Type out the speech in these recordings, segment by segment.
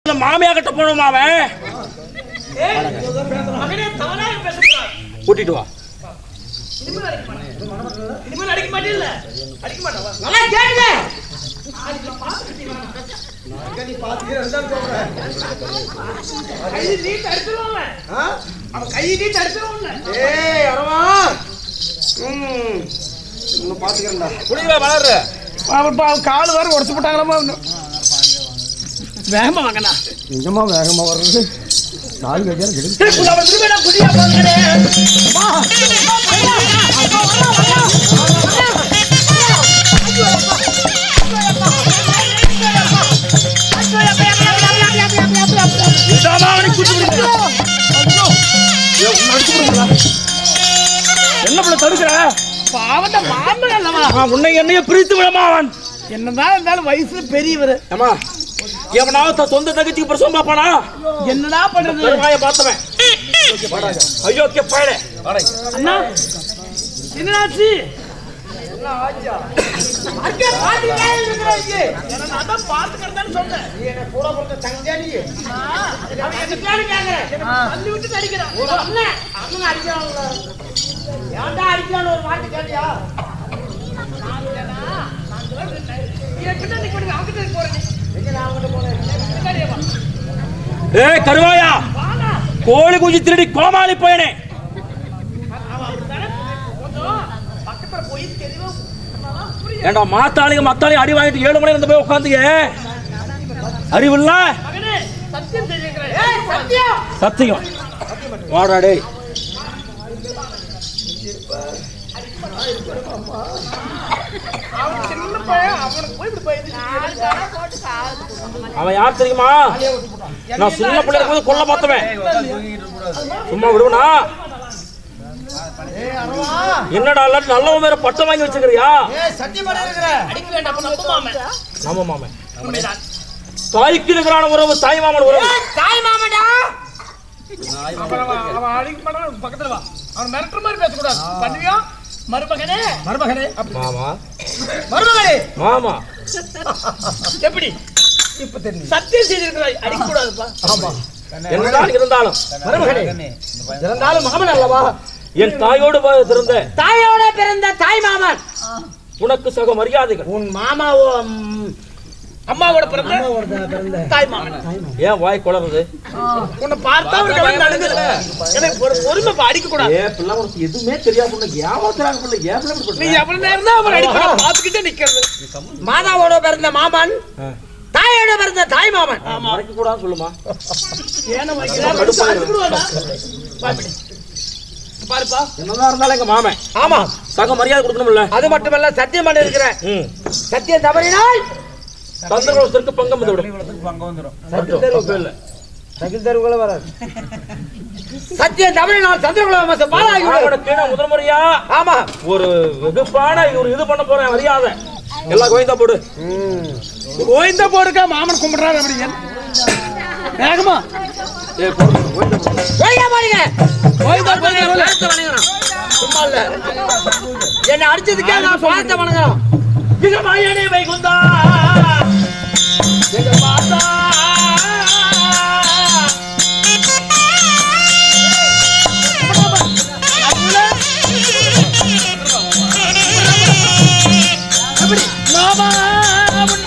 மாமியா கிட்ட போனோம் அவன் கூட்டிட்டு வா. அடிக்க மாட்டேன் கால் வேற உடச்சு போட்டாங்களா வேகமா வாங்கண்ணா நிஜமா வேகமா வர்றது நாலு கஜாரம் என்ன பண்ண தடுக்கிற பாவண்ட மாமன் அல்லவா உன்னை என்னைய பிரித்து விடமா அவன் என்னதான் இருந்தாலும் வயசுல பெரியவர் ஏமா எவனாவது சொந்த தகச்சிக்கு பிரசவம் பாப்பானா என்னடா பண்றது பெருமாய பார்த்தவன் ஐயோ பயலே அண்ணா என்னாச்சு கருவாயா கோழி குஞ்சு திருடி கோமாளி போயனே ஏண்டா மாத்தாளிங்க மத்தாளிங்க அடி வாங்கிட்டு 7 மணி இருந்து போய் உட்காந்துங்க அறிவில்ல சத்தியம் வாடா டேய் அவன் யார் தெரியுமா நான் சின்ன பிள்ளை இருக்கும்போது கொல்ல பார்த்தவன் சும்மா விடுவனா என்னடா நல்லவன் வேற பட்டம் வாங்கி வச்சுக்கிறியா நம்ம மாமன் தாய்க்கு இருக்கிறான உறவு தாய் மாமன் உறவு தாய் மாமடா அவன் அடிக்க மாட்டான் பக்கத்துல வா அவன் மிரட்டுற மாதிரி பேசக்கூடாது பண்ணுவியா மருமகனே மருமகனே மாமா மருமகனே மாமா எப்படி இப்ப தெரியும் சத்தியம் செய்திருக்கிறாய் அடிக்க கூடாதுப்பா ஆமா என்னதான் இருந்தாலும் மருமகனே இருந்தாலும் மாமன் அல்லவா என் தாயோடு பிறந்த தாய் மாமன் உனக்கு சக மரியாதைகள் உன் மாமாவோ அம்மாவோட பிறந்த தாய் மாமன் ஏன் வாய் குளறுது உன்னை பார்த்தா எனக்கு பொறுமை அடிக்க கூடாது பிள்ளை உனக்கு எதுவுமே தெரியாம ஏமாத்துறாங்க நீ எவ்வளவு நேரம் தான் அவர் அடிக்க பார்த்துக்கிட்டே நிக்கிறது மாதாவோட பிறந்த மாமன் தாயோட பிறந்த தாய் மாமன் மறைக்க கூடாதுன்னு சொல்லுமா பாருப்பா என்னதான் இருந்தாலும் எங்க மாமன் ஆமா சக மரியாதை கொடுக்கணும்ல அது மட்டுமல்ல சத்தியம் பண்ணி இருக்கிறேன் சத்தியம் தவறினால் சந்திரகுலத்திற்கு பங்கம் வந்து விடும் சத்தியம் தவறினால் சந்திரகுலம் முதல் முறையா ஆமா ஒரு வெகுப்பான இது பண்ண போறேன் மரியாதை எல்லாம் கோயந்தா போடு கோயந்தா போடுக்கா மாமன் கும்பிடுறாரு அப்படிங்க வேகமா என்ன அடிச்சதுக்கே நான் பாத்த வணங்குறோம் வைகுந்தா எங்க பாத்தா மாமா உன்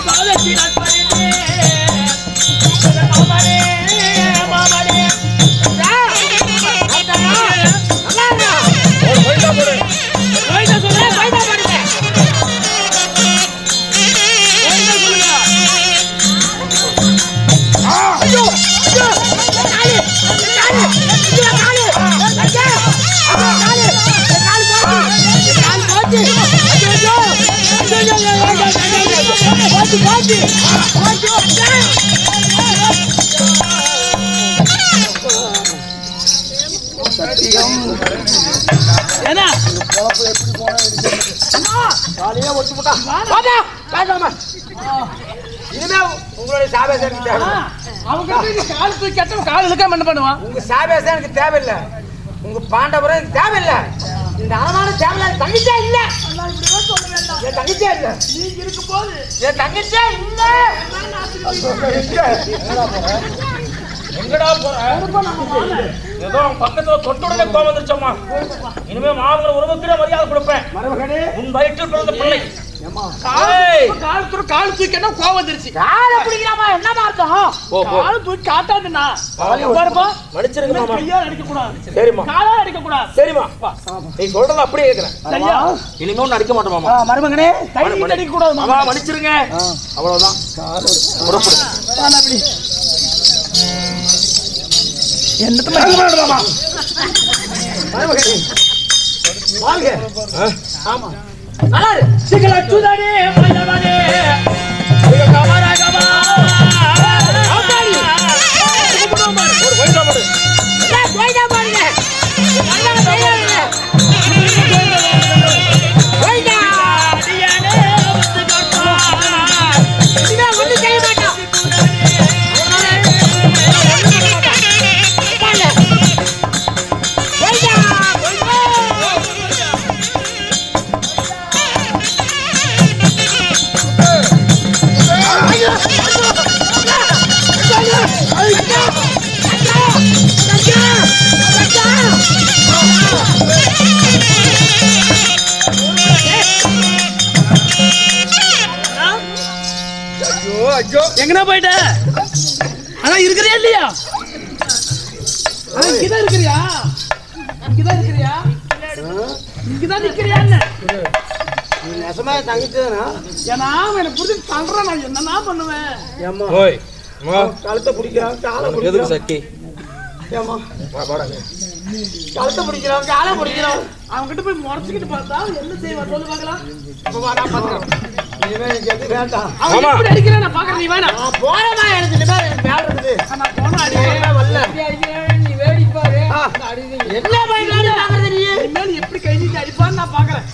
பாதத்தினால் உங்களுடைய சாபேசம் உங்க சாபேசம் எனக்கு தேவையில்லை உங்க பாண்டவரம் தேவையில்லை இந்த அறமான தேவையில்லை தங்கிச்சா இல்ல என் தங்கச்சியா இல்ல நீங்க இருக்கும் போது என் தங்கச்சியா இல்ல எங்கடா போற? ஏதோ பக்கத்துல தொட்டுடனே கோவம் வந்துருச்சம்மா. இனிமே மாமல உறவுக்கு மரியாதை கொடுப்பேன். மருமகனே உன் வயிற்றில் பிறந்த பிள்ளை கால் தூக்கினா கோவம் வந்துருச்சு. காலை பிடிக்கலாமா? என்னமா அர்த்தம்? கால் தூக்கி காட்டாதுண்ணா. மன்னிச்சிருங்க மாமா. கையால அடிக்க கூடாது. சரிம்மா. காலால அடிக்க கூடாது. சரிம்மா. நீ சொல்றத அப்படியே கேக்குறேன். சரியா? இனிமே ஒண்ணு அடிக்க மாட்டோம் மாமா. மருமகனே கை நீட்டி அடிக்க கூடாது மாமா. மாமா மன்னிச்சிருங்க. அவ்வளவுதான். புறப்படு. அப்படி என்னத்த மாமா மருமகனே வாழ்க. ஆமா நல்லா இரு. சிகலச்சுதனே மயவனே கமரகமா ஒரு வைதா போடு. போய்டா பாருங்க. நல்லா செய்யறீங்க. போய்டா அடியானே வந்து கட்டா. இத ஒண்ணு செய்ய மாட்டோம். எங்கனா போயிட்ட? ஆனா இருக்கிறியா இல்லையா? இங்கதான் இருக்கிறியா? இங்கதான் இருக்கிறியா? இங்கதான் நிக்கிறியா? நெசமா தங்கிட்டேனா? ஏன்னா எனக்கு புரிஞ்சு பண்றேன். நான் என்னன்னா பண்ணுவேன்? ஏம்மா ஓய் வா. கழுத்தை பிடிக்கிறான், காலை எதுக்கு பிடிக்கிறான். சக்கி? ஏம்மா வாடாங்க. கழுத்தை பிடிக்கிறான், காலை பிடிக்கிறான். அவன்கிட்ட போய் முறைச்சுக்கிட்டு பார்த்தா என்ன செய்வான் சொல்லு பார்க்கலாம். இப்ப வா, நான் பாத்துக்கிறேன். இனிமே எனக்கு எது வேண்டாம். அவன் ஆமா. எப்படி அடிக்கிறான் நான் பாக்குறேன். நீ வேணாம். நான் போறேமா, எனக்கு இனிமே எனக்கு வேலை இருக்குது. நான் போனா அடிக்கிறேன். வரல. நீ வேடி பாரு. என்ன பண்றான்னு பாக்குறது நீ? இனிமேல் எப்படி கை நீட்டி அடிப்பான்னு நான் பாக்குறேன்.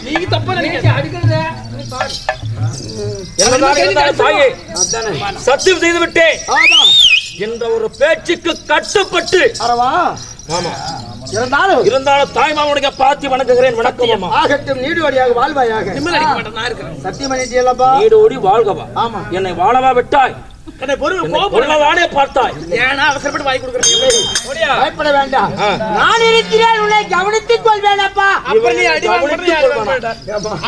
நீங்க தப்பா நினைக்க அடிக்கிறது. என்னதான் இருந்தாலும் தாயே, அதானே. சத்தியம் செய்து விட்டேன் ஆமா. என்ற ஒரு பேச்சுக்கு கட்டுப்பட்டு. அரவா. ஆமா. இருந்தாலும் தாய் மாமனுக்கு பாத்தி வணங்குகிறேன். வணக்கம் மாமா. ஆகட்டும், நீடுவடியாக வாழ்வாயாக. நிம்மதி அடிக்க மாட்டேன். நான் இருக்கிறேன். சத்தியம் பண்ணிட்டியல்லப்பா? நீடோடி வாழ்கவா. ஆமா. என்னை வாழவா விட்டாய். என்னை பொறுமை என்னை கோபப்பட கொல்லவானே பார்த்தாய். ஏன்னா அவசரப்பட்டு வாய் கொடுக்குறேன். பயப்பட வேண்டாம். ஆ. நான் இருக்கிறேன், உன்னை கவனித்துக் கொள்வேனப்பா. அப்ப நீ அடி கவனித்துக் கொள்வானா?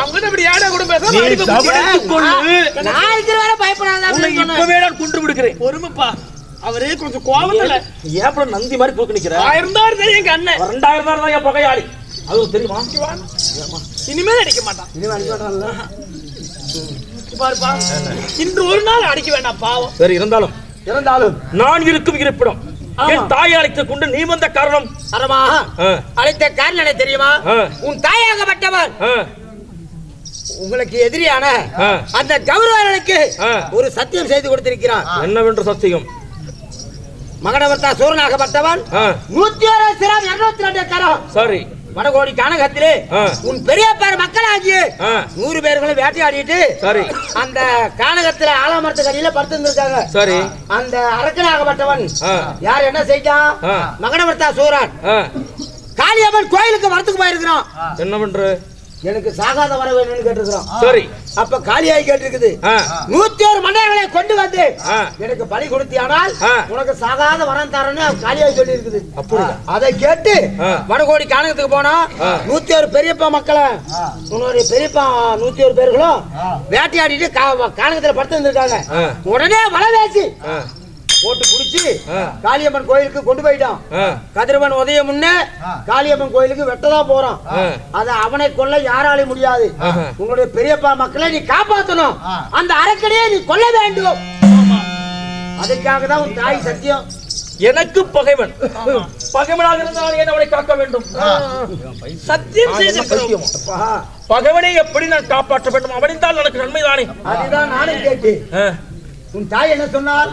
அவங்க இப்படி ஏடா கூட பேச நீ கவனித்துக் கொள்ளு. நான் இருக்கிற வரை பயப்படாத. உன்னை இப்பவே நான் கொன்று விடுகிறேன். பொறுமைப்பா. அவரே கொஞ்சம் கோபத்துல ஏன் நந்தி மாதிரி போக்கு நிக்கிற? 1000 தான் தெரியும் எங்க அண்ணன். 2000 தான் என் பகையாளி. அது தெரியுமா? இனிமேல் அடிக்க மாட்டான். இனிமே அடிக்க மாட்டான்ல? பாருப்பா, இன்று ஒரு நாள் அடிக்க வேண்டாம் பாவம். சரி, இருந்தாலும் நான் இருக்கும் இருப்பிடம் என் தாயை அழைத்துக் கொண்டு நீ வந்த காரணம்? அரமா, அழைத்த காரணம் என்ன தெரியுமா? உன் தாயாகப்பட்டவர் உங்களுக்கு எதிரியான அந்த கௌரவர்களுக்கு ஒரு சத்தியம் செய்து கொடுத்திருக்கிறார். என்னவென்று சத்தியம்? மகடவர்த்தா சூரனாகப்பட்டவன் 101 சிரம் 202 கரம். சரி. வடகோடி கானகத்திலே உன் பெரியப்பார் மக்களாகிய 100 பேர்களும் வேட்டையாடிட்டு சரி அந்த கானகத்துல ஆலமரத்துக்கு அடியில படுத்திருந்திருக்காங்க. சரி. அந்த அரக்கனாகப்பட்டவன் யார் என்ன செய்தான்? மகடவர்த்தா சூரன் காளியம்மன் கோயிலுக்கு வரத்துக்கு போயிருக்கிறான். என்னவென்று? எனக்கு சாகாத வர வேணும்னு கேட்டிருக்கிறோம். சரி. அப்ப காளியாய் கேட்டிருக்குது. 101 மன்னர்களை கொண்டு வந்து எனக்கு பலி கொடுத்தியானால் உனக்கு சாகாத வரம் தரேன்னு காளியாய் சொல்லி இருக்குது. அதை கேட்டு வடகோடி கானகத்துக்கு போனா 101 பெரியப்பா மக்களை உன்னுடைய பெரியப்பா 101 பேர்களும் வேட்டையாடிட்டு கானகத்துல படுத்து வந்திருக்காங்க. உடனே வலை வேசி போட்டு புடிச்சு காளியம்மன் கோயிலுக்கு கொண்டு போயிட்டான். கதிரவன் உதயம் முன்னே காளியம்மன் கோயிலுக்கு வெட்டதான் போறான். அத அவனை கொல்ல யாராலையும் முடியாது. உங்களுடைய பெரியப்பா மக்களை நீ காப்பாற்றணும். அந்த அரக்கனையே நீ கொல்ல வேண்டும். அதுக்காக தான் உன் தாய் சத்தியம். எனக்கு பகைவன் பகைவனாக இருந்தால் ஏன் அவனை காக்க வேண்டும்? சத்தியம் செய்திருக்கிறோம். பகைவனை எப்படி நான் காப்பாற்ற வேண்டும்? அவனிந்தால் எனக்கு நன்மைதானே. அதுதான் நானும் கேட்டேன். உன் தாய் என்ன சொன்னார்?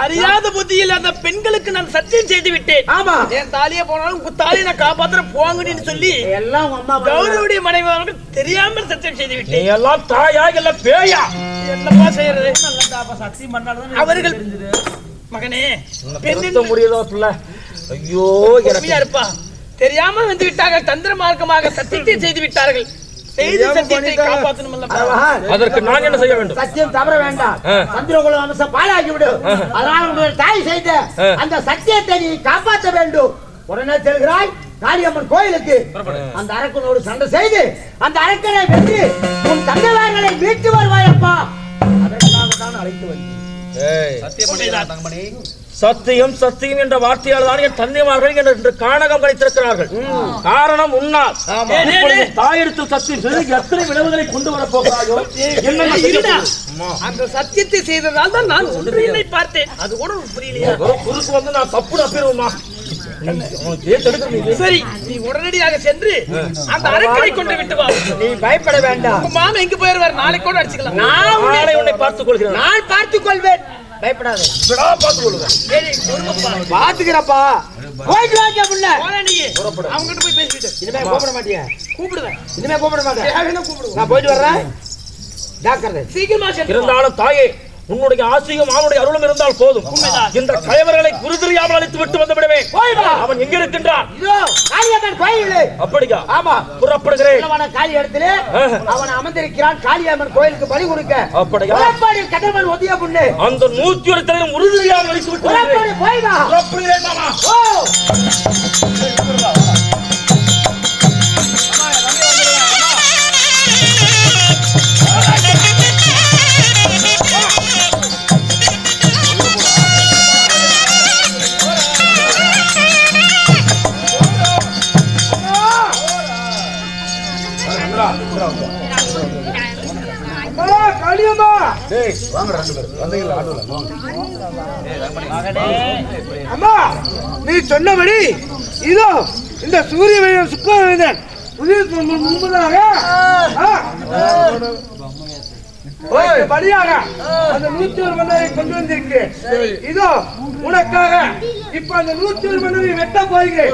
அறியாத புத்தியில் அந்த பெண்களுக்கு நான் சத்தியம் செய்து விட்டேன். ஆமா, என் தாலியே போனாலும் உங்க தாலியை நான் காப்பாத்துற போங்கன்னு சொல்லி எல்லாம் அம்மா கௌரவுடைய மனைவி தெரியாமல் சத்தியம் செய்து விட்டேன். எல்லாம் தாயா இல்ல பேயா? என்னப்பா செய்யறது? அவர்கள் மகனே முடியதோ பிள்ளை? ஐயோ இருப்பா தெரியாமல் வந்து விட்டார்கள். தந்திர மார்க்கமாக சத்தியத்தை செய்து விட்டார்கள். செய்தி சத்தியத்தை காப்பாற்றணும் அதற்கு நான் என்ன செய்ய வேண்டும்? சத்தியம் தவற வேண்டாம். சந்திரகுல அம்சம் பாழாக்கி விடு. அதனால் உங்களுடைய தாய் செய்த அந்த சத்தியத்தை நீ காப்பாற்ற வேண்டும். உடனே செல்கிறாய் காளியம்மன் கோயிலுக்கு. அந்த அரக்கனோடு சண்டை செய்து அந்த அரக்கனை வென்று உன் தந்தைவார்களை மீட்டு வருவாயப்பா. அதற்காக தான் அழைத்து வந்தேன். சத்தியம் சத்தியம் என்ற வார்த்தையால் தான் என் தந்தைமார்கள் என்று காணகம் கிடைத்திருக்கிறார்கள். காரணம் உன்னால். தாயிடத்தில் சத்தியம் செய்து எத்தனை விளைவுகளை கொண்டு வரப் போகிறாயோ? அந்த சத்தியத்தை செய்ததால் தான் நான் ஒன்றை பார்த்தேன். அது கூட புரியலையா? குறுக்கு வந்து நான் தப்பு நப்பிடுவோமா? சரி, நீ உடனடியாக சென்று அந்த அரக்கனை கொண்டு விட்டு வா. நீ பயப்பட வேண்டாம். மாமா எங்க போயிருவார்? நாளைக்கு கூட அடிச்சுக்கலாம். நான் உன்னை பார்த்துக் கொள்கிறேன். நான் பார்த்துக் கொள்வேன். பயப்படாத. பார்த்துக் கொள்வேன். சரி, பாத்துக்கிறப்பா. போயிட்டு வாங்க புள்ள. அவங்கிட்ட போய் பேசிட்டு இனிமே கூப்பிட மாட்டியா? கூப்பிடுவேன். இனிமே கூப்பிட மாட்டேன். கூப்பிடுவேன். நான் போயிட்டு வர்றேன். ஜாக்கிரதை. சீக்கிரமா இருந்தாலும் தாயே, உன்னுடைய ஆசையும் அவனுடைய அருளும் இருந்தால் போதும். இந்த கயவர்களை குரு தெரியாமல் அழைத்து விட்டு வந்து விடுவேன். அவன் எங்க இருக்கின்றான்? காளியம்மன் கோயிலே. அப்படியா? ஆமா, புறப்படுகிறேன். காளி இடத்திலே அவன் அமர்ந்திருக்கிறான். காளியம்மன் கோயிலுக்கு பலி கொடுக்க. அப்படியா? கட்டமன் ஒதிய பொண்ணு அந்த 101 தலைவரும் உரு தெரியாமல் அழைத்து விட்டு புறப்படுகிறேன் மாமா. அம்மா, நீ சொன்னபடி இதோ இந்த சூரிய சுக்கரன் முன்பதாக படியாக அந்த 101 மன்னரை கொண்டு வந்திருக்கு. இதோ உனக்காக இப்ப அந்த 101 மன்னரை வெட்ட போகிறேன்.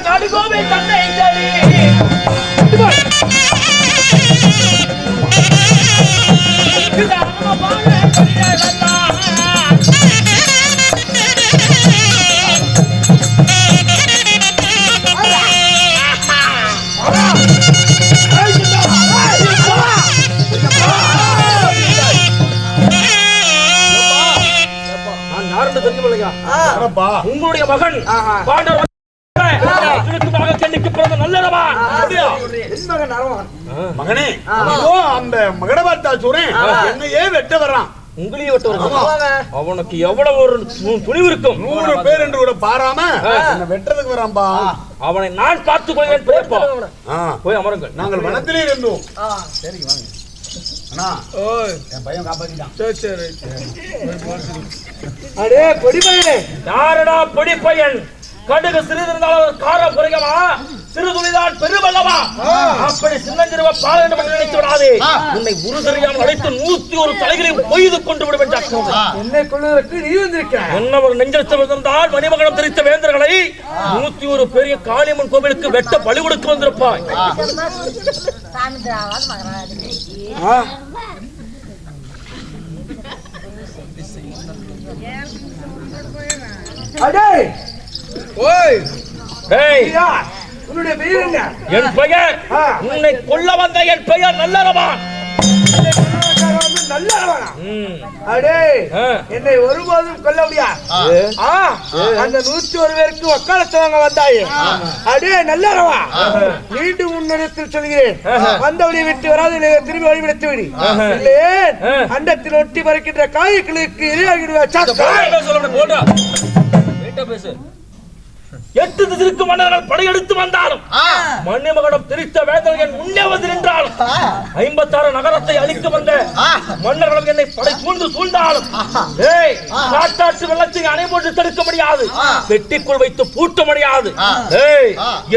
காடுகோவை தந்தை சரி உங்களுடைய மகன் பாண்டவர் மகனே, அந்த மகடபார்த்தா சூரன் என்னையே வெட்ட வர்றான். உங்களையே வெட்ட வர்றான். அவனுக்கு எவ்வளவு ஒரு துணிவு இருக்கும். 100 பேர் என்று கூட பாராம என்ன வெட்டுறதுக்கு வரான்பா. அவனை நான் பார்த்துக் கொள்கிறேன். போய் அமருங்கள். நாங்கள் வனத்திலே இருந்தோம். சரி வாங்க அண்ணா. என் பையன் காப்பாத்திட்டான். சரி. அடே பொடி பையனே. யாரடா பொடி பையன்? கடுகு சிறிதிருந்தாலும் காரம் குறையமா, சிறு துளிதான் பெருவல்லவா? அப்படி சின்னஞ்சிறுவ பாலனை மட்டும் நினைத்து விடாதே. உன்னை உரு தெரியாமல் அழைத்து 101 தலைகளை பொய்து கொண்டு விடும் என்று என்னை கொள்வதற்கு நீ வந்திருக்கிறாய். என்ன ஒரு நெஞ்சல் இருந்தால் மணிமகனம் தெரிவித்த வேந்தர்களை 101 பெரிய காளியம்மன் கோவிலுக்கு வெட்ட பலி கொடுக்க வந்திருப்பாய். அடே ஓய், உன்னுடைய பெயர் என்ன? என் பெயர், உன்னை கொல்ல வந்த என் பெயர் நல்லரவான். நல்லரவானா? அடே, என்னை ஒருபோதும் கொல்ல முடியாது. அந்த 101 பேருக்கு வக்காலத்து வாங்க வந்தாயே. அடே நல்லரவா, மீண்டும் உன்னிடத்தில் சொல்கிறேன், வந்தவனை விட்டு வராது திரும்பி வழிபடுத்தி விடு. இல்லையே அண்டத்தில் ஒட்டி பறக்கின்ற காய்களுக்கு இரையாகிடுவா. பேசு. 8 திசைக்கு மன்னர்கள் படையெடுத்து வந்தாலும், மணிமகனம் திரித்த வேந்தர்கள் முன்னே வந்து நின்றாலும், 56 நகரத்தை அழிக்க வந்த மன்னர்கள் என்னை படை சூழ்ந்தாலும், காட்டாற்று வெள்ளத்தை அணை போட்டு தடுக்க முடியாது, பெட்டிக்குள் வைத்து பூட்ட முடியாது.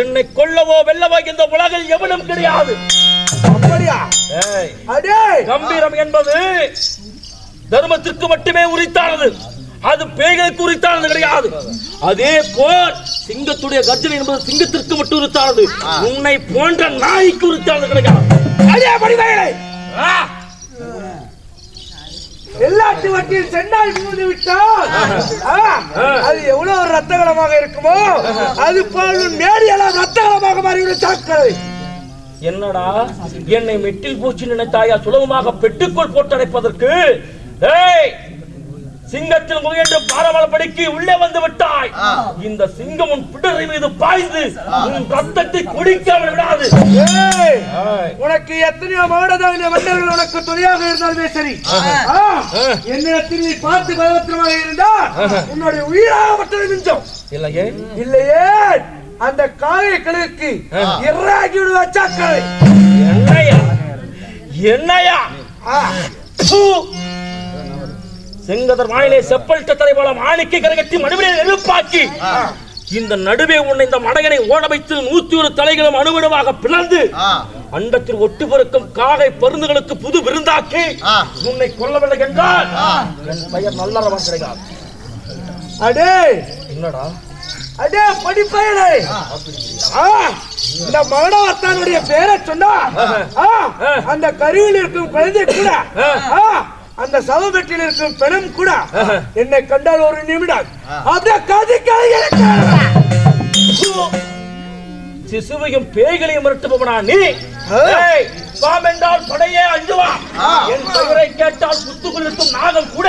என்னை கொல்லவோ வெல்லவோ இந்த உலகில் எவனும் கிடையாது. கம்பீரம் என்பது தர்மத்திற்கு மட்டுமே உரித்தானது, அது பேய்களுக்கு உரித்தானது கிடையாது. அதே போல் சிங்கத்துடைய கர்ஜனை என்பது சிங்கத்திற்கு மட்டும் உரித்தானது, உன்னை போன்ற நாய்க்கு உரித்தானது கிடையாது. அதே படிவகளை எல்லாட்டு வட்டியில் சென்னால் மூந்து விட்டால் அது எவ்வளவு ஒரு ரத்தகலமாக இருக்குமோ அது போல் மேரியெல்லாம் ரத்தகலமாக மாறிவிடும். சாக்களை என்னடா என்னை மெட்டில் பூச்சி நினைத்தாயா சுலபமாக பெட்டுக்குள் போட்டடைப்பதற்கு? சிங்கத்தில் முயன்று பாரவளப்படிக்கு உள்ளே வந்து விட்டாய். இந்த சிங்கம் உன் பிடரை மீது பாய்ந்து உன் ரத்தத்தை குடிக்காமல் விடாது. உனக்கு எத்தனையோ மாடதாவிய மன்னர்கள் உனக்கு துணையாக இருந்தாலுமே சரி, என்னிடத்தில் நீ பார்த்து பலவத்திரமாக இருந்தால் உன்னுடைய உயிராகப்பட்டது மிஞ்சம். இல்லையே இல்லையே அந்த காலை கழுக்கு இறாகி விடுவா சாக்களை. என்னையா என்னையா செங்கதர் வாயிலே செப்பல்ட்ட தலைவலம் ஆணிக்கை கரகட்டி மடுவிலே நெருப்பாக்கி இந்த நடுவே உன்னை இந்த மடையனை ஓட வைத்து 101 தலைகளும் அணுவிடமாக பிளந்து அண்டத்தில் ஒட்டி பொறுக்கும் காகை பருந்துகளுக்கு புது விருந்தாக்கி உன்னை கொல்லவில்லை என்றால் என் பெயர் நல்லறவன் கிடையாது. அடே என்னடா அடே படிப்பயனே, இந்த மகனவர்த்தானுடைய பேரை சொன்னா அந்த கருவில் இருக்கும் குழந்தை கூட அந்த சவபெட்டில் இருக்கும் பெணம் கூட என்னை கண்டால் ஒரு நிமிடம் அப்படியே சிசுவையும் பேய்களையும் மிரட்டுபவனா நீ? பாமென்றால் படையே அஞ்சுவா. என் பெயரை கேட்டால் புத்துக்குள் இருக்கும் நாகம் கூட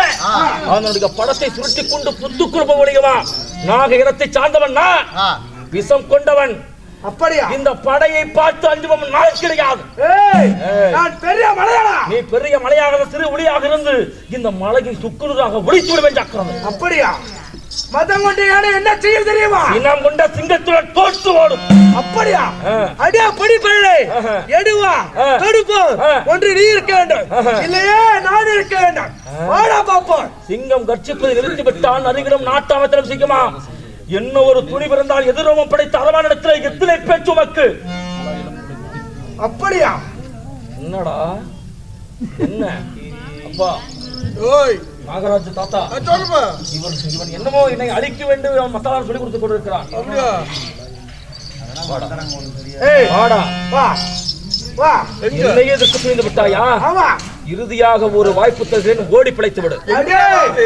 அவனுடைய படத்தை சுருட்டி கொண்டு புத்துக்குள் போவா. நாக இனத்தை சார்ந்தவன் நான், விஷம் கொண்டவன். அப்படியா? இந்த படையை பார்த்து அஞ்சுபவன் நான் கிடையாது. நான் பெரிய மலையாளா? நீ பெரிய மலையாக சிறு ஒளியாக இருந்து இந்த மலையை சுக்குநூறாக ஒழித்து விடுவேன் ஜாக்கிரதை. அப்படியா? மதம் கொண்ட யானை என்ன செய்ய தெரியுமா? இனம் கொண்ட சிங்கத்துடன் தோற்று ஓடும். அப்படியா? அடியா படிப்பள்ளே எடுவா தடுப்போ ஒன்று நீ இருக்க வேண்டும், இல்லையே நான் இருக்க வேண்டும். வாடா பாப்போம். சிங்கம் கர்ச்சிப்பதை நிறுத்தி விட்டான். அறிவிடம் நாட்டாமத்திலும் சிங்கமா என்ன ஒரு துணி பிறந்தால் எதிரோமம் படைத்த அரவான இடத்துல எத்தனை பேச்சு உமக்கு? அப்படியா? என்னடா என்ன அப்பா நாகராஜ தாத்தா இவன் என்னமோ என்னை அழிக்க வேண்டும் மத்தாளன் சொல்லி கொடுத்து கொண்டிருக்கிறான். என்னையே எதிர்த்து புரிந்து விட்டாயா? இறுதியாக ஒரு வாய்ப்பு தருகிறேன், ஓடி பிழைத்து விடு.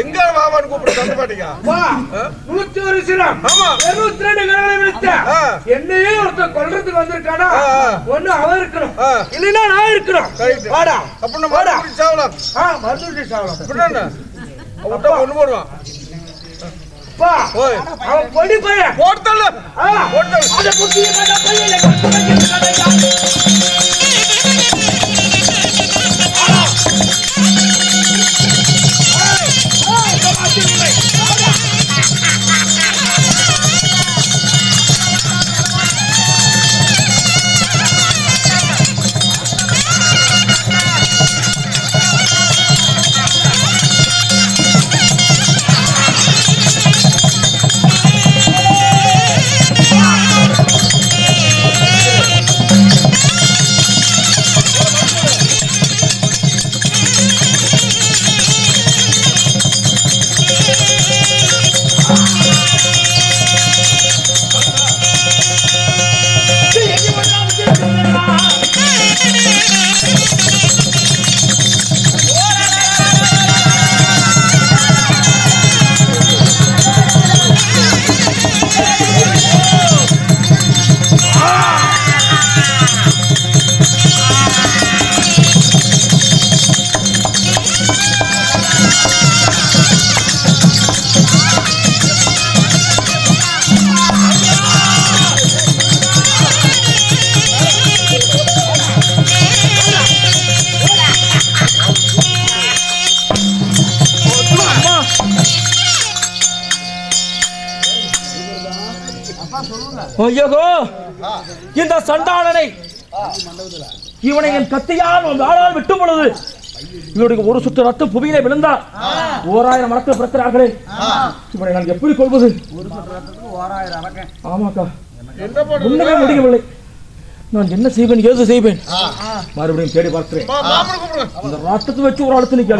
எங்க மாமான்னு கூப்பிட்டு தந்து பாட்டீங்க? 101 சிரம் 22 கரங்களை விழுத்த என்னையே ஒருத்தர் கொல்றதுக்கு வந்திருக்கானா? ஒண்ணு அவன் இருக்கணும், இல்லைன்னா நான் இருக்கணும். வாடா அப்ப வாடா சாவலாம். மருந்துட்டி சாவலாம். அப்படின்னா அவட்ட ஒண்ணு போடுவான். பா அவன் பொடி பையன் போட்டல போட்டல அத புத்திய கட்ட பையல கட்ட ஐயோ இந்த சண்டாளனை இவனை என் கத்தியால் வாழால் விட்டும் பொழுது இவருடைய ஒரு சுற்று ரத்தம் புவியிலே விழுந்தார் 1000 மரத்தில் பிறக்கிறார்களே, இவனை நான் எப்படி கொள்வது? ஆமாக்கா ஒண்ணுமே முடியவில்லை. நான் என்ன செய்வேன் ஏது செய்வேன் மறுபடியும் தேடி பார்க்கிறேன். இந்த ரத்தத்தை வச்சு ஒரு ஆளுத்து நீங்க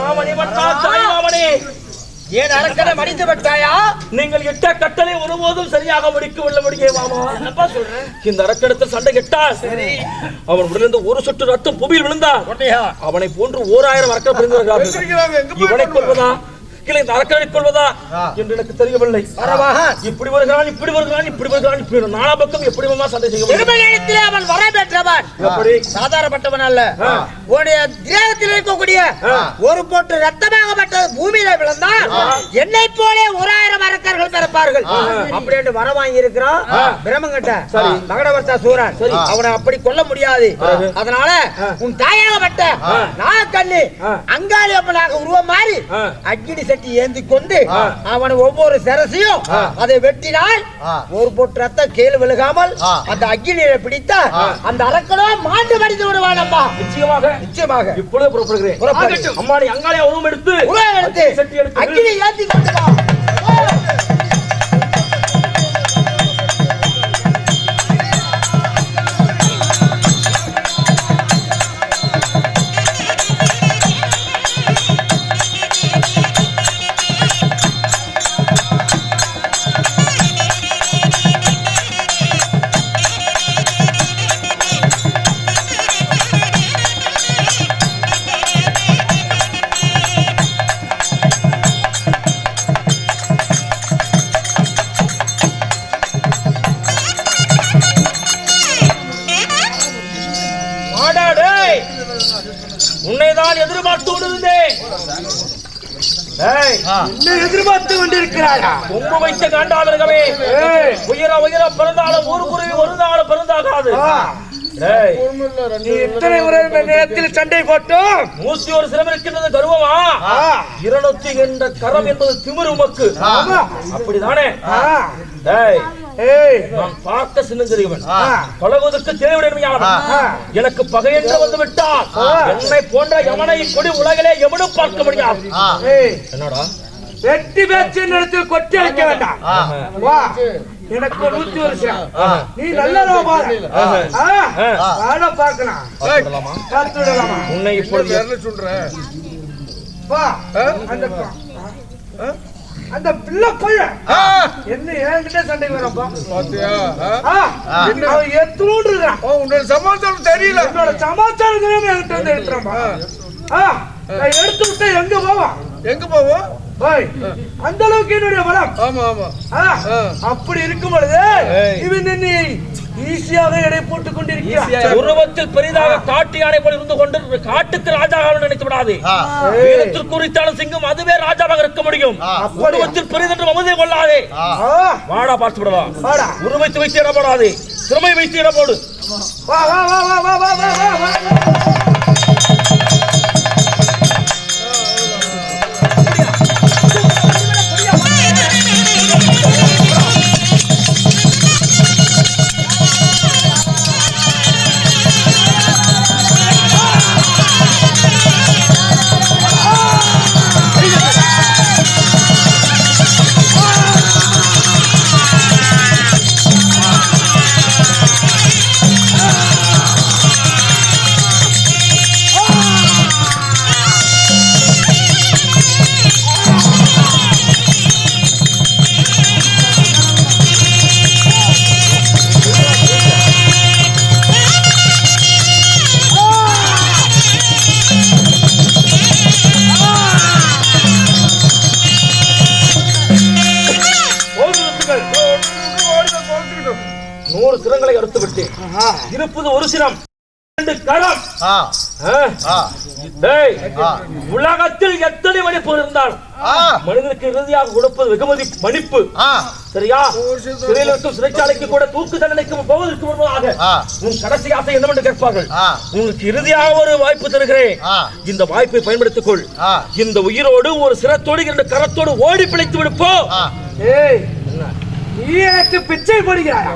மாமணி மன்னா தாய் மாமணி, ஏன் அரக்கனை மடித்து விட்டாயா? நீங்கள் இட்ட கட்டளை ஒருபோதும் சரியாக முடிக்கவில்லை முடியே மாமா. என்னப்பா சொல்றேன்? இந்த அரக்கடத்தில் சண்டை கெட்டால் அவன் உடலிருந்து ஒரு சொட்டு ரத்தம் புவியில் விழுந்தார். அவனை போன்று 1000 அரக்கர் பிரிந்திருக்கிறார்கள். இவனை கொள்வதா இல்லை இந்த அரக்கனை கொள்வதா என்று எனக்கு தெரியவில்லை. இப்படி வருகிறான் இப்படி வருகிறான் இப்படி வருகிறான் இப்படி நாலா பக்கம் எப்படி சண்டை செய்ய அவன் வர பெற்றவன் எப்படி சாதாரணப்பட்டவன் அல்ல. உன்னுடைய கிரகத்தில் இருக்கக்கூடிய ஒரு போட்டு ரத்தமாகப்பட்டது பூமியில விழுந்தால் என்னை போலே 1000 அரக்கர்கள் பிறப்பார்கள் அப்படி என்று வர வாங்கி இருக்கிறான் பிரம்மங்கிட்ட. மகடவர்த்தா சூரன் அவனை அப்படி கொல்ல முடியாது. அதனால உன் தாயாகப்பட்ட நாகக்கண்ணி அங்காளி அப்பனாக உருவம் மாறி அக்கினி சட்டி ஏந்தி கொண்டு அவன் ஒவ்வொரு சரசையும் அதை வெட்டினால் ஒரு பொட்டு ரத்தம் கீழே விழுகாமல் அந்த அக்கினியை பிடித்த அந்த அரக்கனோ மாண்டு மடித்து விடுவான். அம்மா நிச்சயமாக நிச்சயமாக இப்பொழுது புறப்படுகிறேன். அம்மா நீ அங்காளியா உருவம் எடுத்து அக்கினி ஏந்தி கொண்டு வா. உன்னைதான் எதிர்பார்த்து கொண்டிருந்தேன். எதிர்பார்த்து கொண்டிருக்கிறாயா? கொம்பு வைத்த காண்டாளர்களே, உயர உயர பிறந்தாலும் ஒரு குருவி ஒரு நாள் பிறந்தாகாது. நீ இத்தனை நேரத்தில் சண்டை போட்டோம் 101 சிரம் இருக்கின்றது கர்வமா? 200 என்ற கரம் என்பது திமிரு உமக்கு. அப்படிதானே? நான் பார்க்க சின்னஞ்சிறியவன், பழகுவதற்கு தேவையுடையவன். எனக்கு பகை என்று வந்து விட்டால் என்னை போன்ற யமனை கொடி உலகிலே எவனும் பார்க்க முடியாது. என்னடா வெட்டி பேச்சு இடத்தில் கொட்டி அழைக்க வேண்டாம். எனக்கு 101 சிரம், நீ நல்ல பார்க்கலாம். உன்னை இப்பொழுது அந்த பிள்ளை பைய என்ன என்கிட்ட சண்டைக்கு வரப்பா எத்தூண்டு இருக்கான். உன்னோட சமாச்சாரம் தெரியல. என்னோட சமாச்சாரம் தெரியாம என்கிட்ட வந்து எடுத்துறான்பா. எடுத்து விட்டா எங்க போவா? எங்க போவோம்? அந்த அளவுக்கு என்னுடைய பலம். ஆமா ஆமா. அப்படி இருக்கும் பொழுது இவன் என்னை ஈஸியாக எடை போட்டுக் கொண்டிருக்கிறான். உருவத்தில் பெரிதாக காட்டு யானை போல இருந்து கொண்டு காட்டுக்கு ராஜாவாக நினைத்து விடாது. வீரத்தில் குறித்தாலும் சிங்கம் அதுவே ராஜாவாக இருக்க முடியும். உருவத்தில் பெரிதென்று மமதை கொள்ளாதே. வாடா பார்த்து விடலாம். உருவத்தை வைத்து இட போடாது, திறமை வைத்து இட போடு. வா வா வா வா வா வா வா வா. சிரங்களை அறுத்து விட்டு இருப்பது ஒரு சிரம், 2 கரம். உலகத்தில் எத்தனை மணிப்பு இருந்தால் மனிதனுக்கு இறுதியாக கொடுப்பது வெகுமதி மன்னிப்பு. சரியா? சிறையில் இருக்கும் சிறைச்சாலைக்கு கூட தூக்கு தண்டனைக்கு போவதற்கு முன்பாக உன் கடைசி ஆசை என்னவென்று கேட்பார்கள். உங்களுக்கு இறுதியாக ஒரு வாய்ப்பு தருகிறேன், இந்த வாய்ப்பை பயன்படுத்திக் கொள். இந்த உயிரோடு ஒரு சிரத்தோடு 2 கரத்தோடு ஓடி பிழைத்து விடுப்போ. பிச்சை போடுகிறாயா?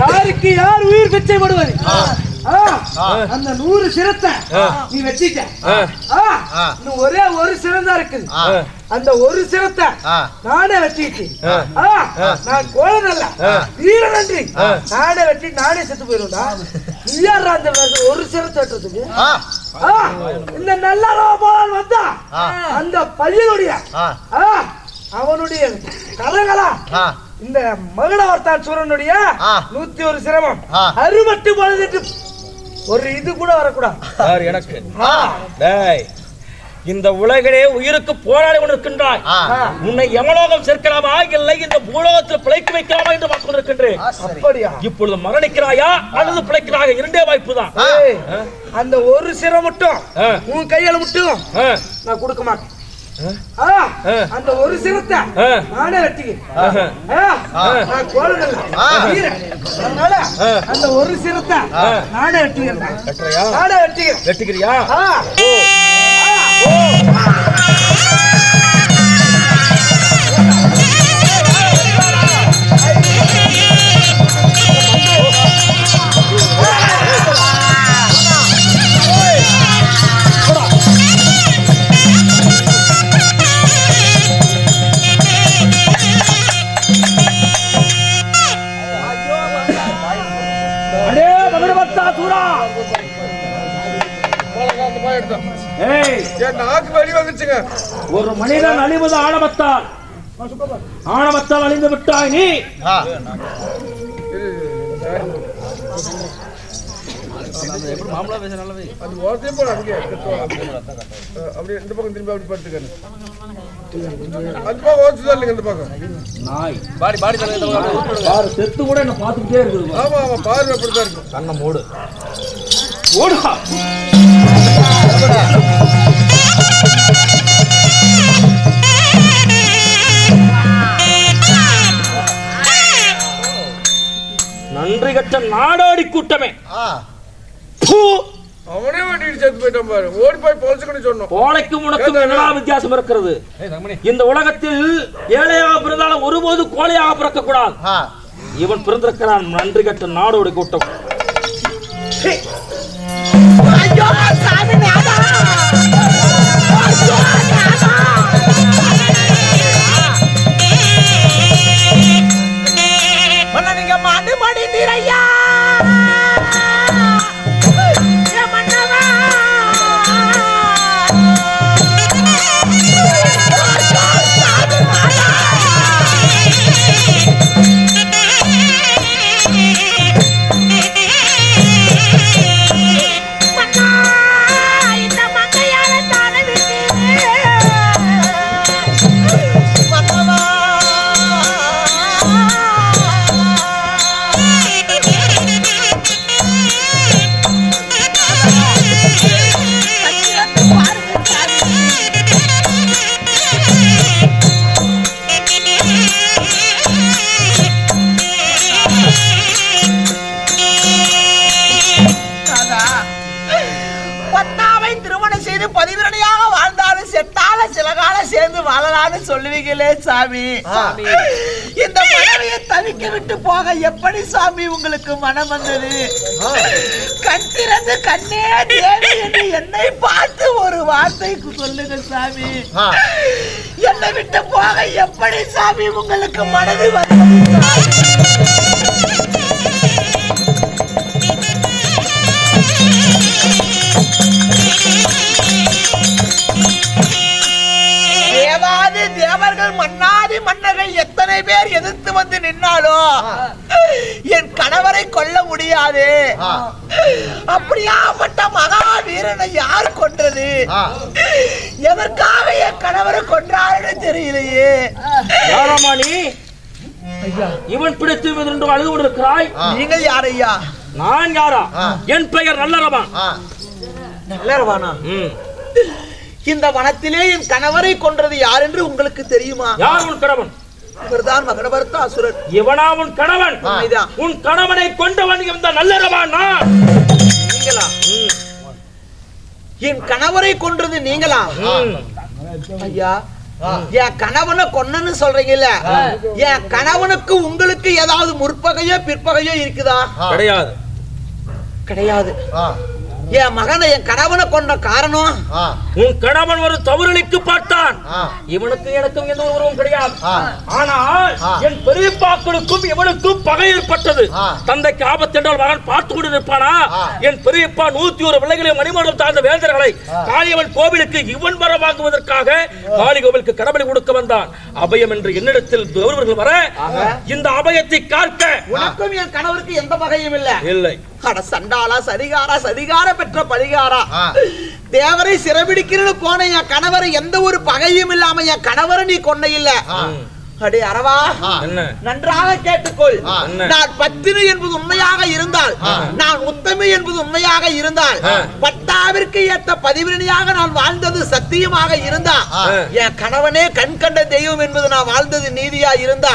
யாருக்கு யார் உயிர் பிச்சை போடுவது? அந்த 100 சிரத்தை நீ வெட்டிட்ட, ஒரே ஒரு சிரம் தான் இருக்குது. அந்த ஒரு சிரத்தை நானே வெட்டிட்டு நான் கோலம் அல்ல வீர நன்றி நானே வெட்டி நானே செத்து போயிருந்தா. நீ யார் அந்த ஒரு சிரத்தை வெட்டுறதுக்கு? இந்த நல்ல ரோபால் வந்தா அந்த பள்ளியுடைய அவனுடைய கரங்களா இந்த மகுடவர்த்தான் சூரனுடைய 101 சிரமம் அறுபட்டு பொழுது ஒரு இது கூட வரக்கூடாது எனக்கு இந்த உலகிலே உயிருக்கு போராடி கொண்டிருக்கின்றாய். உன்னை யமலோகம் சேர்க்கலாமா இல்லை இந்த பூலோகத்தில் பிழைக்க வைக்கலாமா என்று பார்த்து கொண்டிருக்கின்றேன். அப்படியா? இப்பொழுது மரணிக்கிறாயா அல்லது பிழைக்கிறாயா? இரண்டே வாய்ப்பு தான். அந்த ஒரு சிரம் மட்டும் உன் கையில மட்டும் நான் கொடுக்க மாட்டேன். அந்த ஒரு சிரத்தை நானே வெட்டிக்கிறேன். அந்த ஒரு சிரத்தை நானே வெட்டிக்கிறேன். வெட்டிக்கிறியா? ஒரு மனிதன் அழிவது ஆணவத்தால். ஆணவத்தால் அழிந்து விட்டாய் நீ. செத்து கூட என்ன பார்த்துக்கிட்டே இருக்குது. கண்ணை மூடு. ஓடுவா. நன்றி கட்ட நாடோடி கூட்டமே. அவனே வண்டிட்டு செத்து போயிட்டான் பாரு. ஓடி போய் பொலிச்சுக்கணும் சொன்னோம். கோழைக்கும் உனக்கும் என்ன வித்தியாசம் இருக்கிறது? இந்த உலகத்தில் ஏழையாக பிறந்தாலும் ஒருபோது கோழையாக பிறக்க கூடாது. இவன் பிறந்திருக்கிறான் நன்றி கட்ட நாடோடி கூட்டம். சொல்லுவீங்களே சாமி, இந்த மனைவியை தவிக்க விட்டு போக எப்படி சாமி உங்களுக்கு மனம் வந்தது? கண் திறந்து கண்ணே தேவி என்று என்னை பார்த்து ஒரு வார்த்தைக்கு சொல்லுங்க சாமி. என்னை விட்டு போக எப்படி சாமி உங்களுக்கு மனது வந்தது? தேவர்கள் மன்னாதி மன்னர்கள் எத்தனை பேர் எதிர்த்து வந்து நின்னாலும் என் கணவரை கொல்ல முடியாது. அப்படியாப்பட்ட மகாவீரனை யார் கொன்றது? எதற்காக என் கணவரை கொன்றாருன்னு தெரியலையே. இவன் பிடித்து அழுது கொண்டிருக்கிறாய். நீங்கள் யார் ஐயா? நான் யாரா? என் பெயர் நல்லரவான். நல்லரவானா? இந்த வனத்திலே என் கணவரை கொன்றது யார் என்று உங்களுக்கு தெரியுமா? யார் உன் கணவன்? இவர்தான் மகடவர்த்த அசுரன். இவனா உன் கணவன்? உன் கணவனை கொண்டவன் இந்த நல்லரவான் நீங்களா? என் கணவரை கொன்றது நீங்களா? ஐயா, என் கணவனை கொன்னன்னு சொல்றீங்கல்ல, என் கணவனுக்கு உங்களுக்கு ஏதாவது முற்பகையோ பிற்பகையோ இருக்குதா? கிடையாது. கிடையாது. என் மகனை என் கணவனை கொண்ட காரணம் உன் கணவன் ஒரு தவறுக்கு பார்த்தான். இவனுக்கு எனக்கும் எந்த உறவும் கிடையாது. ஆனால் என் பெரியப்பாக்களுக்கும் இவனுக்கும் பகை ஏற்பட்டது. தந்தைக்கு ஆபத்து என்றால் மகன் பார்த்து கொண்டு நிற்பானா? என் பெரியப்பா 101 பிள்ளைகளை மணிமண்டலம் சார்ந்த வேந்தர்களை காளியம்மன் கோவிலுக்கு இவன் வர வாங்குவதற்காக காளி கோவிலுக்கு கடவுளை கொடுக்க வந்தான். அபயம் என்று என்னிடத்தில் ஒருவர்கள் வர இந்த அபயத்தை காக்க உனக்கும் என் கணவருக்கு எந்த பகையும் இல்லை. அட சண்டாளா, சரிகாரா, சரிகார பெற்ற பழிகாரா, தேவரை சிறைபிடிக்கிறன்னு போன என் கணவரை எந்த ஒரு பகையும் இல்லாம என் கணவரை நீ கொன்ன இல்ல. அடே அரவா, நன்றாக கேட்டுக்கொள். நான் பத்தினி என்பது உண்மையாக இருந்தால், நான் உத்தமி என்பது உண்மையாக இருந்தால், பட்டாவிற்கு ஏற்ற பதிவினையாக நான் வாழ்ந்தது சத்தியமாக இருந்தா, என் கணவனே கண் கண்ட தெய்வம் என்பது நான் வாழ்ந்தது நீதியா இருந்தா,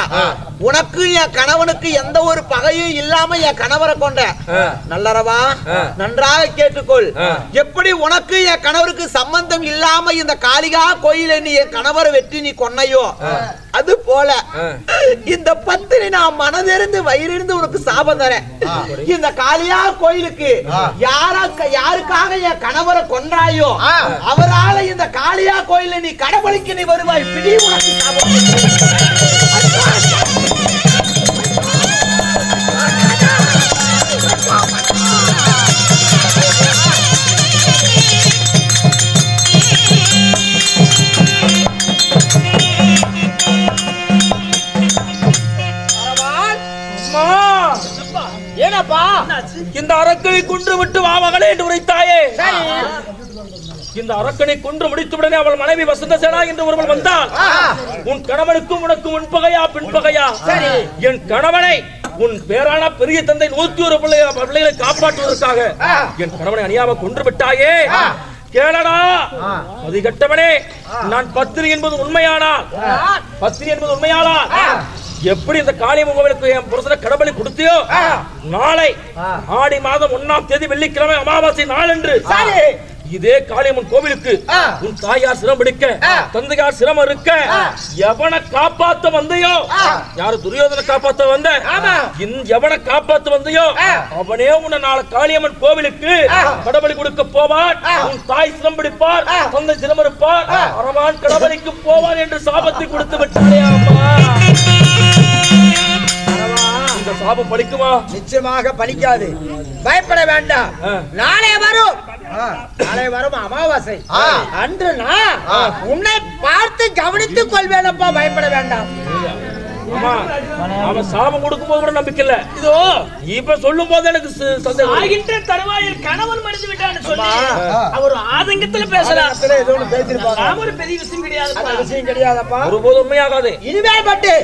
உனக்கு என் கணவனுக்கு எந்த ஒரு பகையும் இல்லாம என் கணவரை கொண்ட நல்லறவா, நன்றாக கேட்டுக்கொள். எப்படி உனக்கு என் கணவருக்கு சம்பந்தம் இல்லாம இந்த காளிகா கோயில நீ என் கணவரை வெற்றி நீ கொன்னையோ, அது போல இந்த பத்தினி நான் மனதிருந்து வயிறிருந்து உனக்கு சாபம் தரேன். இந்த காளியா கோயிலுக்கு யாருக்காக என் கணவரை கொன்றாயோ அவரால இந்த காளியா கோயில நீ கடவுளுக்கு நீ வருவாய். பிடி உனக்கு சாபம். ஏனப்பா இந்த அரக்கனை கொன்று விட்டு வா மகளே என்று உரைத்தாயே. இந்த அரக்கனை கொன்று முடித்தவுடனே அவள் மனைவி வசந்தசேனா என்று ஒருவள் வந்தால், உன் கணவனுக்கும் உனக்கும் முன்பகையா பின்பகையா? என் கணவனை உன் பேரான பெரிய தந்தை 101 பிள்ளைகளை காப்பாற்றுவதற்காக என் கணவனை அணியாம கொன்று விட்டாயே. கேளடா அதிகட்டவனே, நான் பத்தினி என்பது உண்மையானால், எப்படி இந்த காளியம்மன் கோவிலுக்கு என் புருஷனை கடவுளை கொடுத்தியோ, நாளை ஆடி மாதம் 1ஆம் தேதி வெள்ளிக்கிழமை அமாவாசை நாளன்று இதே காளியம்மன் கோவிலுக்கு உன் தாயார் சிரம் பிடிக்க, தந்தையார் சிரம் இருக்க, எவனை காப்பாத்த வந்தையோ, யாரு துரியோதனை காப்பாத்த வந்த, எவனை காப்பாத்த வந்தையோ அவனே உன்னை நாளை காளியம்மன் கோவிலுக்கு கடவுளை கொடுக்க போவான். உன் தாய் சிரம் பிடிப்பார், தந்தை சிரம் இருப்பார், அரவான் கடவுளுக்கு போவான் என்று சாபத்தை கொடுத்து விட்டாரே அம்மா. இந்த சாபம் பலிக்குமா? நிச்சயமாக பலிக்காது. பயப்பட வேண்டாம். நாளை வரும் அமாவாசை அன்று நான் உன்னை பார்த்து கவனித்துக் கொள்வேனப்பா. பயப்பட வேண்டாம். அவன் சாபம் கொடுக்கும் போது கூட நம்பிக்கை இல்ல. இதோ இப்ப சொல்லும் போது எனக்கு சந்தேகம். ஆகின்ற தருவாயில் கணவன் மடிந்து விட்டான்னு சொல்லி அவர் ஆதங்கத்துல பேசலாம். ஒரு பெரிய விஷயம் கிடையாதுப்பா. ஒருபோது உண்மையாகாது. இனிமேல் பட்டு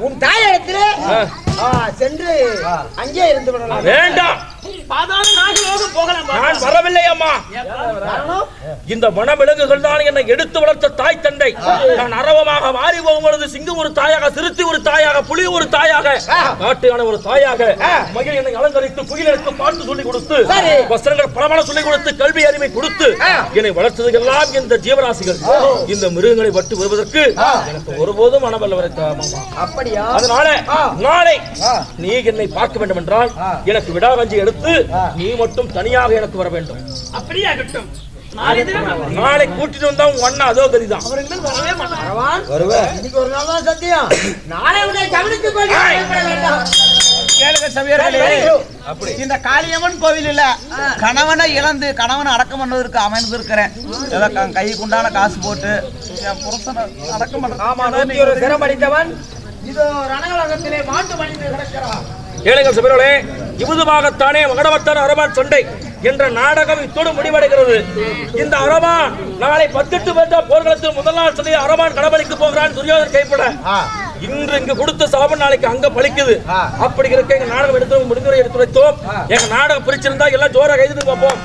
உன் தாயிடத்திலே சென்று அங்கே இருந்து விடலாம். வேண்டாம், நான் வரவில்லை அம்மா. இந்த வனவிலங்குகள் தான் என்னை எடுத்து வளர்த்த தாய் தந்தை. நான் அரவமாக மாறி போகும்பொழுது சிங்கம் ஒரு தாயாக, சிறுத்தை ஒரு தாயாக, புலி ஒரு தாயாக, காட்டு யானை ஒரு தாயாக, மகிழ் என்னை அலங்கரித்து குயிலுக்கு பாட்டு சொல்லிக் கொடுத்து, வஸ்திரங்கள் பலமான சொல்லிக் கொடுத்து, கல்வி அறிவை கொடுத்து என்னை வளர்த்தது எல்லாம் இந்த ஜீவராசிகள். இந்த மிருகங்களை வட்டு வருவதற்கு எனக்கு ஒருபோதும் மனவல்ல வர. அப்படியா? அதனால நாளை நீ என்னை பார்க்க வேண்டும் என்றால் எனக்கு விடாகஞ்சி எடுத்து நீ மட்டும் தனியாக எனக்கு வர வேண்டும். அப்படியாகட்டும். நாளை கூட்டிட்டு வந்தா உங்க அண்ணா அதோ கதிதான். இன்னைக்கு ஒரு நாள் தான் சத்தியம். நாளை உன்னை கவனித்துக் இந்த காளியம்மன் கோவிலில் கணவனை இழந்து கணவனை அடக்கம் பண்ணுவதற்கு அமைந்திருக்கிறேன். கைக்குண்டான காசு போட்டு என் புருஷனை அடக்கம் பண்ண சிரம் அடித்தவன் இதோ ரணகலகத்திலே மாண்டு மணிந்து கிடக்கிறான். ஏழைகள் சபையோரே, இவ்விதமாகத்தானே மகடவத்தான் அரவான் சண்டை என்ற நாடகம் இத்தோடு முடிவடைகிறது. இந்த அரவான் நாளை 18 பேர் போர்க்களத்தில் முதல் நாள் சொல்லி அரவான் கடவுளுக்கு போகிறான் துரியோதன் கைப்பட. இன்று இங்கு கொடுத்த சாபம் நாளைக்கு அங்க பலிக்குது. அப்படி இருக்க எங்க நாடகம் எடுத்து முடிந்துரை எடுத்து வைத்தோம். எங்க நாடகம் பிரிச்சிருந்தா எல்லாம் ஜோரா கைது பார்ப்போம்.